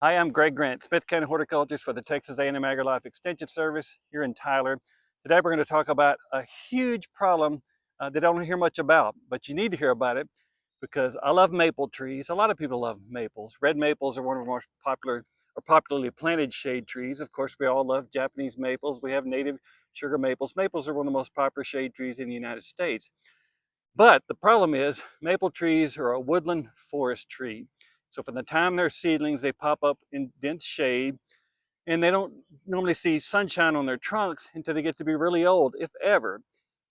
Hi, I'm Greg Grant, Smith County Horticulturalist for the Texas A&M AgriLife Extension Service here in Tyler. Today we're going to talk about a huge problem that I don't hear much about, but you need to hear about it because I love maple trees. A lot of people love maples. Red maples are one of the most popular or popularly planted shade trees. Of course, we all love Japanese maples. We have native sugar maples. Maples are one of the most popular shade trees in the United States. But the problem is maple trees are a woodland forest tree. So from the time they're seedlings, they pop up in dense shade and they don't normally see sunshine on their trunks until they get to be really old, if ever.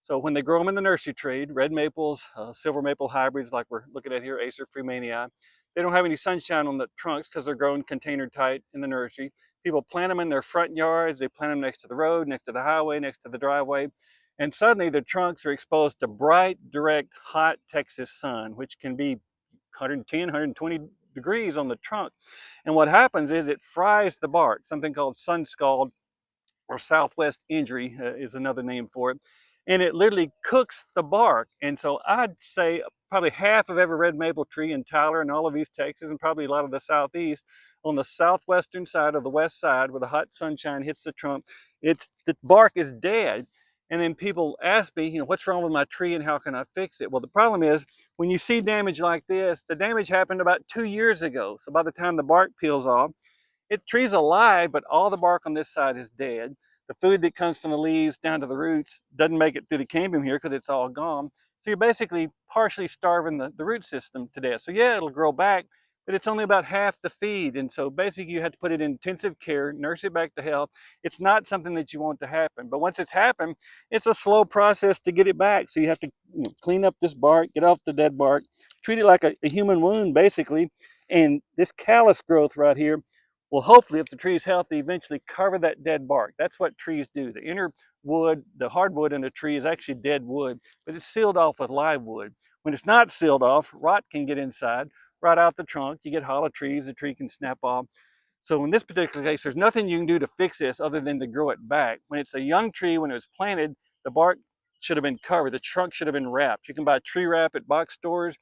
So when they grow them in the nursery trade, red maples, silver maple hybrids like we're looking at here, Acer freemanii, they don't have any sunshine on the trunks because they're grown container tight in the nursery. People plant them in their front yards, they plant them next to the road, next to the highway, next to the driveway, and suddenly the trunks are exposed to bright, direct, hot Texas sun, which can be 110, 120 degrees on the trunk. And what happens is it fries the bark, something called sun scald or southwest injury is another name for it. And it literally cooks the bark. And so I'd say probably half of every red maple tree in Tyler and all of East Texas and probably a lot of the southeast on the southwestern side of the west side where the hot sunshine hits the trunk, the bark is dead. And then people ask me, what's wrong with my tree and how can I fix it? Well, the problem is when you see damage like this, the damage happened about 2 years ago. So by the time the bark peels off, tree's alive, but all the bark on this side is dead. The food that comes from the leaves down to the roots doesn't make it through the cambium here because it's all gone. So you're basically partially starving the root system to death. So yeah, it'll grow back, but it's only about half the feed. And so basically you have to put it in intensive care, nurse it back to health. It's not something that you want to happen. But once it's happened, it's a slow process to get it back. So you have to clean up this bark, get off the dead bark, treat it like a human wound basically. And this callus growth right here will hopefully, if the tree is healthy, eventually cover that dead bark. That's what trees do. The inner wood, the hardwood in a tree is actually dead wood, but it's sealed off with live wood. When it's not sealed off, rot can get inside, rot out the trunk. You get hollow trees, the tree can snap off. So in this particular case, there's nothing you can do to fix this other than to grow it back. When it's a young tree, when it was planted, the bark should have been covered. The trunk should have been wrapped. You can buy tree wrap at box stores.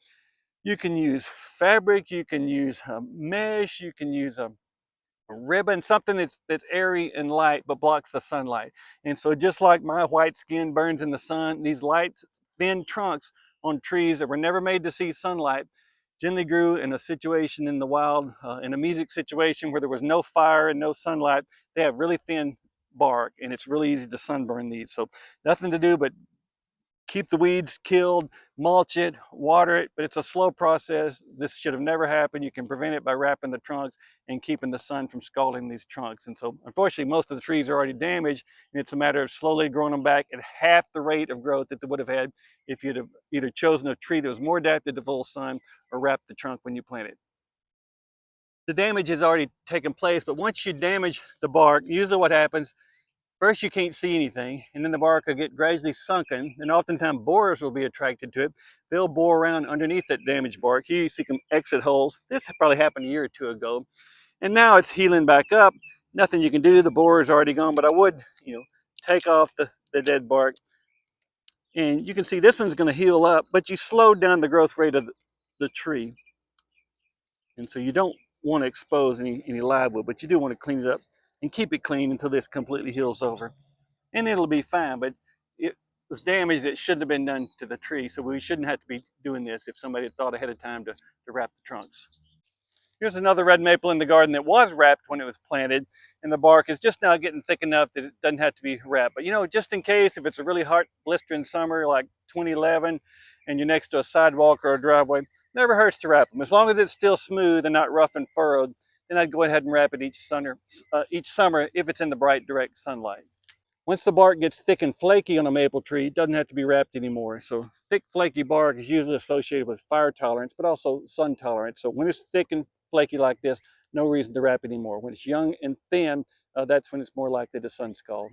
You can use fabric. You can use mesh. You can use a ribbon, something that's airy and light but blocks the sunlight. And so just like my white skin burns in the sun, these light thin trunks on trees that were never made to see sunlight generally grew in a situation in the wild, in a music situation where there was no fire and no sunlight. They have really thin bark and it's really easy to sunburn these. So nothing to do but keep the weeds killed, mulch it, water it, but it's a slow process. This should have never happened. You can prevent it by wrapping the trunks and keeping the sun from scalding these trunks. And so unfortunately, most of the trees are already damaged, and it's a matter of slowly growing them back at half the rate of growth that they would have had if you'd have either chosen a tree that was more adapted to full sun or wrapped the trunk when you planted. The damage has already taken place, but once you damage the bark, usually what happens, first, you can't see anything, and then the bark will get gradually sunken, and oftentimes borers will be attracted to it. They'll bore around underneath that damaged bark. Here you see some exit holes. This probably happened a year or two ago, and now it's healing back up. Nothing you can do. The borer's already gone, but I would, take off the dead bark, and you can see this one's going to heal up, but you slowed down the growth rate of the tree, and so you don't want to expose any live wood, but you do want to clean it up and keep it clean until this completely heals over. And it'll be fine, but it was damage that shouldn't have been done to the tree, so we shouldn't have to be doing this if somebody had thought ahead of time to wrap the trunks. Here's another red maple in the garden that was wrapped when it was planted, and the bark is just now getting thick enough that it doesn't have to be wrapped. But just in case, if it's a really hot, blistering summer like 2011, and you're next to a sidewalk or a driveway, never hurts to wrap them. As long as it's still smooth and not rough and furrowed, then I'd go ahead and wrap it each summer if it's in the bright, direct sunlight. Once the bark gets thick and flaky on a maple tree, it doesn't have to be wrapped anymore. So thick, flaky bark is usually associated with fire tolerance, but also sun tolerance. So when it's thick and flaky like this, no reason to wrap anymore. When it's young and thin, that's when it's more likely to sun scald.